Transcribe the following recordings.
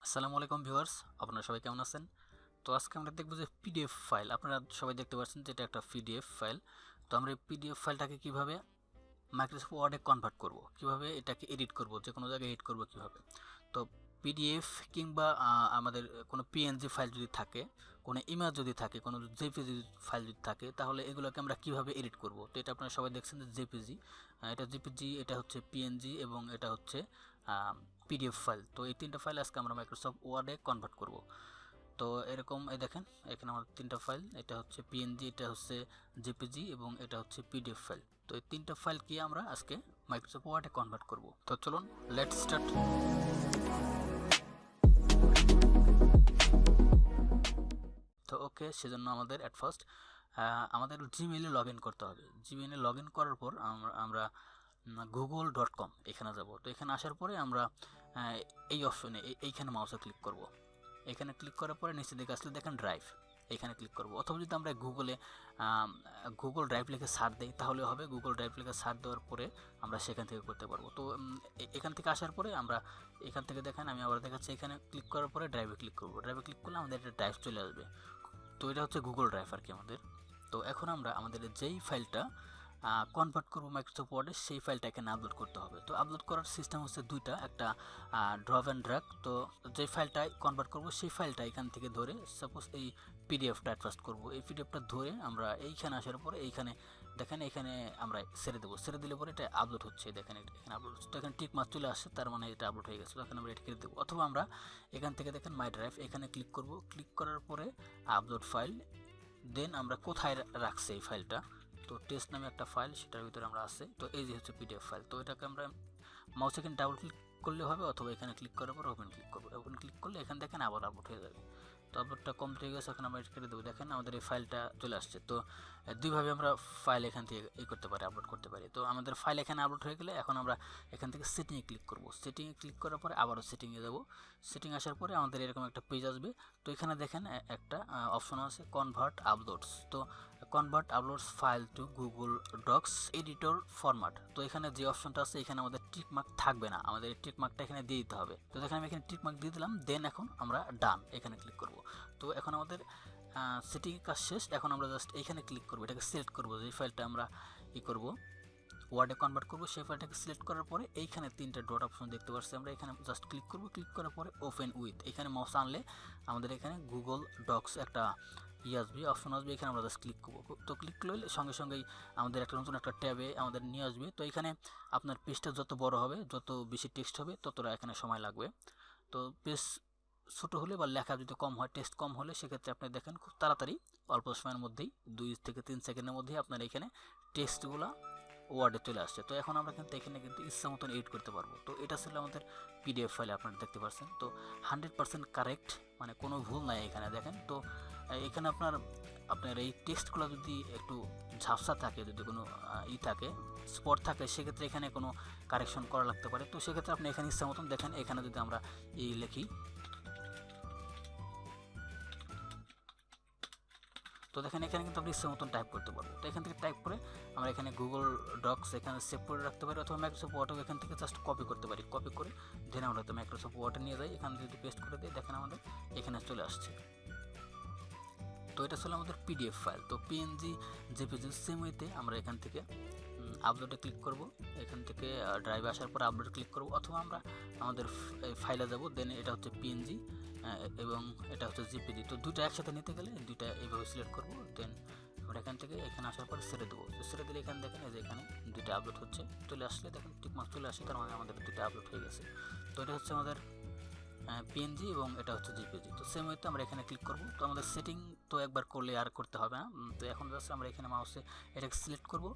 আসসালামু আলাইকুম ভিউয়ার্স, আপনারা সবাই কেমন আছেন? তো আজকে আমরা দেখব যে পিডিএফ ফাইল। আপনারা সবাই দেখতে পাচ্ছেন যে এটা একটা পিডিএফ ফাইল। তো আমরা এই পিডিএফ ফাইলটাকে কিভাবে মাইক্রোসফট ওয়ার্ডে কনভার্ট করব, কিভাবে এটাকে এডিট করব, যে কোনো জায়গায় এডিট করব কিভাবে। তো পিডিএফ কিংবা আমাদের কোনো পিএনজি ফাইল যদি থাকে, কোনো ইমেজ যদি থাকে, কোনো জেপিজি ফাইল যদি থাকে, তাহলে এগুলোকে আমরা কিভাবে এডিট করব। তো এটা আপনারা সবাই দেখছেন যে জেপিজি, এটা জেপিজি, এটা হচ্ছে পিএনজি এবং এটা হচ্ছে পিডিএফ ফাইল। তো এই তিনটা ফাইল আজকে আমরা মাইক্রোসফট ওয়ার্ডে কনভার্ট করব। তো এরকম এই দেখেন, এখানে আমার তিনটা ফাইল, এটা হচ্ছে পিএনজি, এটা হচ্ছে জেপিজি এবং এটা হচ্ছে পিডিএফ ফাইল। তো এই তিনটা ফাইল কি আমরা আজকে মাইক্রোসফট ওয়ার্ডে কনভার্ট করব। তো চলুন লেটস স্টার্ট। তো ওকে, সেজন্য আমাদের অ্যাট ফার্স্ট আমাদের জিমেইলে লগ ইন করতে হবে। জিমেইলে লগ ইন করার পর আমরা google.com এখানে যাব। তো এখানে আসার পরে আমরা এই অপশনে এইখানে মাউসে ক্লিক করব। এখানে ক্লিক করার পরে নিচে দিকে আসলে দেখেন ড্রাইভ, এখানে ক্লিক করব। অথবা যদি আমরা গুগল ড্রাইভ লিখে সার্চ দিই তাহলে হবে। গুগল ড্রাইভ লিখে সার্চ দেওয়ার পরে আমরা সেখান থেকে করতে পারবো। তো এখান থেকে আসার পরে আমরা এখান থেকে দেখেন, আমি আবার দেখাচ্ছি, এখানে ক্লিক করার পরে ড্রাইভে ক্লিক করব। ড্রাইভে ক্লিক করলে আমাদের একটা ড্রাইভ চলে আসবে। তো এটা হচ্ছে গুগল ড্রাইভ আর কি আমাদের। তো এখন আমরা আমাদের যেই ফাইলটা কনভার্ট করবো মাইক্রোসফট ওয়ার্ডে, সেই ফাইলটা এখানে আপলোড করতে হবে। তো আপলোড করার সিস্টেম হচ্ছে দুইটা, একটা ড্রপ অ্যান্ড ড্র্যাগ। তো যে ফাইলটাই কনভার্ট করবো সেই ফাইলটা এখান থেকে ধরে, সাপোজ এই পিডিএফটা অ্যাডজাস্ট করবো, এই পিডিএফটা ধরে আমরা এইখানে আসার পরে এইখানে দেখেন, এখানে আমরা ছেড়ে দেবো। ছেড়ে দিলে পরে এটা আপলোড হচ্ছে, দেখেন এখানে আপলোড হচ্ছে। তো এখানে টিক মার্ক চলে আসছে, তার মানে এটা আপলোড হয়ে গেছে। তখন আমরা এটা কেটে দেবো। অথবা আমরা এখান থেকে দেখেন মাই ড্রাইভ, এখানে ক্লিক করব। ক্লিক করার পরে আপলোড ফাইল, দেন আমরা কোথায় রাখছি এই ফাইলটা। তো টেস্ট নামে একটা ফাইল, সেটার ভিতরে আমরা আছে। তো এই যে হচ্ছে পিডিএফ ফাইল। তো এটাকে আমরা মাউস এখানে ডাবল ক্লিক করলে হবে, অথবা এখানে ক্লিক করার পর ওপেন ক্লিক করবো। ওপেন ক্লিক করলে এখানে দেখেন আবার আপলোড হয়ে যাবে। তো আপলোডটা কমপ্লিট হয়ে গেছে, এখন আমরা এটা কেটে দেবো। দেখেন আমাদের এই ফাইলটা চলে আসছে। তো দুইভাবে আমরা ফাইল এখান থেকে করতে পারি, আপলোড করতে পারি। তো আমাদের ফাইল এখানে আপলোড হয়ে গেলে এখন আমরা এখান থেকে সেটিংয়ে ক্লিক করব। সেটিংয়ে ক্লিক করার পরে আবারও সেটিংয়ে যাব। সেটিং আসার পরে আমাদের এরকম একটা পেজ আসবে। তো এখানে দেখেন একটা অপশন আছে কনভার্ট আপলোডস। তো convert uploads file to Google Docs editor format. তো এখানে যে অপশনটা আছে, এখানে আমাদের টিক মার্ক থাকবে না, আমাদের এই টিক মার্কটা এখানে দিয়ে দিতে হবে। তো দেখেন আমি এখানে টিক মার্ক দিয়ে দিলাম। দেন এখন আমরা ডান এখানে ক্লিক করব। তো এখন আমাদের সেটিং কাজ শেষ। এখন আমরা জাস্ট এইখানে ক্লিক করব, এটাকে সিলেক্ট করব, যে ফাইলটা আমরা করব ওয়ার্ডে কনভার্ট করব, সেই ফাইলটাকে সিলেক্ট করার পরে এইখানে তিনটা ডট অপশন দেখতে পাচ্ছি, আমরা এখানে জাস্ট ক্লিক করব। ক্লিক করার পরে ওপেন উইথ, এখানে মাউস আনলে আমাদের এখানে গুগল ডক্স একটা আসবে, অপশন আসবে। এখানে আমরা জাস্ট ক্লিক করব। তো ক্লিক করলে সঙ্গে সঙ্গেই আমাদের একটা নতুন একটা ট্যাবে আমাদের নিয়ে আসবে। তো এখানে আপনার পেজটা যত বড় হবে, যত বেশি টেক্সট হবে, ততটা এখানে সময় লাগবে। তো পেজ ছোটো হলে বা লেখা যদি কম হয়, টেক্সট কম হলে, সেক্ষেত্রে আপনি দেখেন খুব তাড়াতাড়ি অল্প সময়ের মধ্যেই 2 থেকে 3 সেকেন্ডের মধ্যেই আপনার এখানে টেক্সটগুলো ওয়ার্ডে চলে আসছে। তো এখন আমরা কিন্তু এখানে কিন্তু ইচ্ছা মতন এডিট করতে পারবো। তো এটা ছিল আমাদের পিডিএফ ফাইলে, আপনারা দেখতে পাচ্ছেন। তো 100% কারেক্ট, মানে কোনো ভুল নাই এখানে দেখেন। তো এখানে আপনার এই টেক্সটগুলো যদি একটু ঝাপসা থাকে, যদি কোনো থাকে, স্পট থাকে, সেক্ষেত্রে এখানে কোনো কারেকশন করা লাগতে পারে। তো সেক্ষেত্রে আপনি এখানে ইচ্ছা মতন দেখেন, এখানে যদি আমরা লিখি, তো দেখেন এখানে কিন্তু আমরা ইচ্ছে মতন টাইপ করতে পারবো। তো এখান থেকে টাইপ করে আমরা এখানে গুগল ডক্স এখানে সেভ করে রাখতে পারি, অথবা মাইক্রোসফট ওয়ার্ডও এখান থেকে জাস্ট কপি করতে পারি। কপি করে দেন আমরা হয়তো মাইক্রোসফট ওয়ার্ডে নিয়ে যাই, এখানে যদি পেস্ট করে দিই, দেখেন আমাদের এখানে চলে আসছে। তো এটা ছিল আমাদের পিডিএফ ফাইল। তো পিএনজি জেপিজি সেম ওয়েতে আমরা এখান থেকে আপলোডে ক্লিক করব। এখান থেকে ড্রাইভে আসার পর আপলোডে ক্লিক করব, অথবা আমরা আমাদের ফাইলে যাব। দেন এটা হচ্ছে পিএনজি এবং এটা হচ্ছে জিপিজি। তো দুটো একসাথে নিতে গেলে দুইটা এইভাবে সিলেক্ট করব। দেন আমরা এখান থেকে এখানে আসার পর ছেড়ে দেবো। তো ছেড়ে দিলে এখানে দেখেন, এই যে এখানে দুইটা আপলোড হচ্ছে, চলে আসলে দেখেন টিকমার্ক চলে আসে, তার মানে আমাদের দুইটা আপলোড হয়ে গেছে। তো এটা হচ্ছে আমাদের পিএনজি এবং এটা হচ্ছে জিপিজি। তো সেম ওয়েতে আমরা এখানে ক্লিক করব। তো আমাদের সেটিং তো একবার করলে আর করতে হবে না। তো এখন জাস্ট আমরা এখানে মাউসে এটাকে সিলেক্ট করব।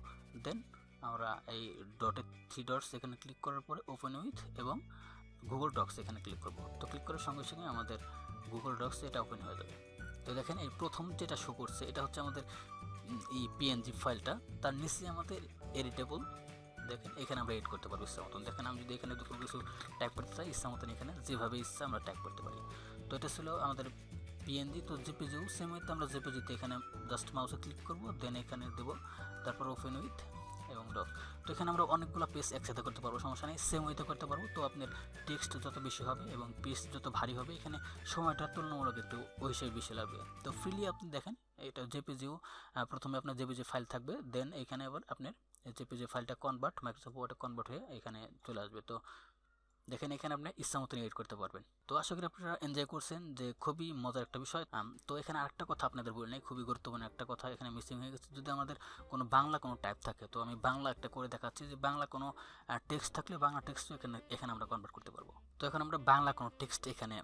দেন আমরা এই ডটে 3 ডটস এখানে ক্লিক করার পরে ওপেন উইথ এবং গুগল ডক্স এখানে ক্লিক করব। তো ক্লিক করার সঙ্গে সঙ্গে আমাদের গুগল ডক্স এটা ওপেন হয়ে যাবে। তো দেখেন এই প্রথম যেটা শো করছে, এটা হচ্ছে আমাদের এই পিএনজি ফাইলটা। তার নিচে আমাদের এডিটেবল, দেখেন এখানে আমরা এডিট করতে পারবো ইচ্ছা মতন। দেখেন আমি যদি এখানে কোনো কিছু টাইপ করতে চাই, ইচ্ছা মতন এখানে যেভাবে ইচ্ছা আমরা টাইপ করতে পারি। তো এটা ছিল আমাদের পিএনজি। তো জেপিজিও সেম ওয়েতে আমরা জেপিজিতে এখানে জাস্ট মাউসে ক্লিক করব, দেন এখানে দেব, তারপর ওপেন উইথ এবং ডক্স। তো এখানে আমরা অনেকগুলো পেজ একসাথে করতে পারবো, সমস্যা নেই, সেম ওয়েতে করতে পারবো। তো আপনার টেক্সট যত বেশি হবে এবং পেজ যত ভারী হবে এখানে সময়টা তুলনামূলক একটু ওই হিসেবে বেশি লাগবে। তো ফ্রিলি আপনি দেখেন এটা জেপিজিও, প্রথমে আপনার জেপিজি ফাইল থাকবে, দেন এখানে আবার আপনার জেপিজি ফাইলটা কনভার্ট মাইক্রোসফট ওয়ার্ডে কনভার্ট হয়ে এখানে চলে আসবে। তো দেখেন এখানে আপনি ইচ্ছা মতন এডিট করতে পারবেন। তো আশা করি আপনারা এনজয় করছেন, যে খুবই মজার একটা বিষয়। তো এখানে আরেকটা কথা আপনাদের বলি নাই, খুবই গুরুত্বপূর্ণ একটা কথা এখানে মিসিং হয়ে গেছে। যদি আমাদের কোনো বাংলা কোনো টাইপ থাকে, তো আমি বাংলা একটা করে দেখাচ্ছি, যে বাংলা কোনো টেক্সট থাকলে বাংলা টেক্সট এখানে আমরা কনভার্ট করতে পারবো। তো এখন আমরা বাংলা কোনো টেক্সট এখানে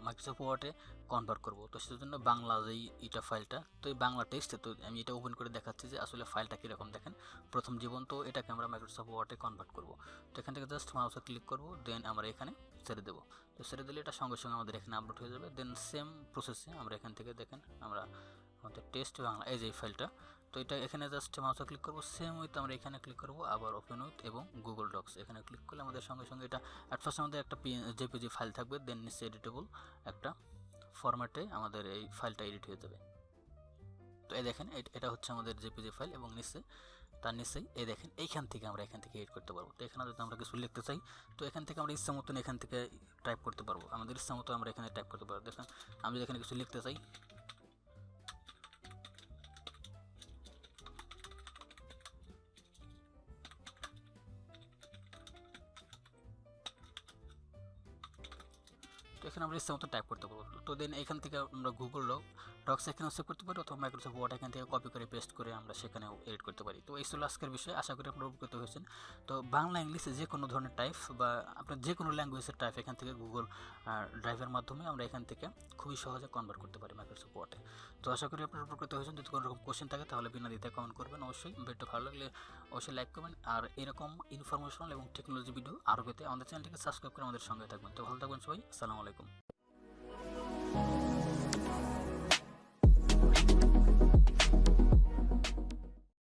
মাইক্রোসফট ওয়ার্ডে কনভার্ট করবো। তো সেজন্য বাংলা যেই এটা ফাইলটা, তো এই বাংলা টেক্সট, তো আমি এটা ওপেন করে দেখাচ্ছি যে আসলে ফাইলটা কীরকম। দেখেন প্রথম জীবন, তো এটাকে আমরা মাইক্রোসফট ওয়ার্ডে কনভার্ট করবো। তো এখান থেকে জাস্ট মাউসে ক্লিক করবো, দেন আমরা এখানে ছেড়ে দেবো। তো ছেড়ে দিলে এটা সঙ্গে সঙ্গে আমাদের এখানে আপলোড হয়ে যাবে। দেন সেম প্রসেসে আমরা এখান থেকে দেখেন আমরা আমাদের টেস্ট বাংলা এই যে ফাইলটা, তো এটা এখানে জাস্ট মাউসে ক্লিক করবো, সেম উইথ আমরা এখানে ক্লিক করবো, আবার ওপেন উইথ এবং গুগল ডক্স এখানে ক্লিক করলে আমাদের সঙ্গে সঙ্গে এটা অ্যাট ফার্স্ট আমাদের একটা জেপিজি ফাইল থাকবে, দেন নিচে এডিটেবল একটা ফরম্যাটে আমাদের এই ফাইলটা এডিট হয়ে যাবে। তো এই দেখেন এটা হচ্ছে আমাদের জেপিজি ফাইল, এবং নিচে তার নিচেই এই দেখেন এইখান থেকে আমরা এখান থেকে এডিট করতে পারবো। তো এখানে যদি আমরা কিছু লিখতে চাই, তো এখান থেকে আমরা ইচ্ছা মতন এখান থেকে টাইপ করতে পারবো, আমাদের ইচ্ছা মতো আমরা এখানে টাইপ করতে পারবো। দেখেন আমি যদি এখানে কিছু লিখতে চাই, তো এখানে আমরা ইচ্ছা মতো টাইপ করতে পারবো। তো দেন এখান থেকে আমরা গুগল ডক্স এখানেও সেভ করতে পারি, অথবা মাইক্রোসফট ওয়ার্ড এখান থেকে কপি করে পেস্ট করে আমরা সেখানেও এডিট করতে পারি। তো এই ছিল আজকের বিষয়, আশা করি আপনারা উপকৃত হয়েছেন। তো বাংলা ইংলিশে যে কোনো ধরনের টাইপ বা আপনার যে কোনো ল্যাঙ্গুয়েজের টাইপ এখান থেকে গুগল ড্রাইভের মাধ্যমে আমরা এখান থেকে খুবই সহজে কনভার্ট করতে পারি মাইক্রোসফট ওয়ার্ডে। তো আশা করি আপনারা উপকৃত হয়েছেন। যদি কোনো রকম কোশ্চেন থাকে তাহলে বিনা দ্বিধায় কমেন্ট করবেন, অবশ্যই ভিডিওটা ভালো লাগলে অবশ্যই লাইক করবেন। আর এরকম ইনফরমেশনাল এবং টেকনোলজি ভিডিও আরও পেতে আমাদের চ্যানেলটিকে সাবস্ক্রাইব করে আমাদের সঙ্গে থাকবেন। তো ভালো থাকবেন সবাই, আসসালামু আলাইকুম।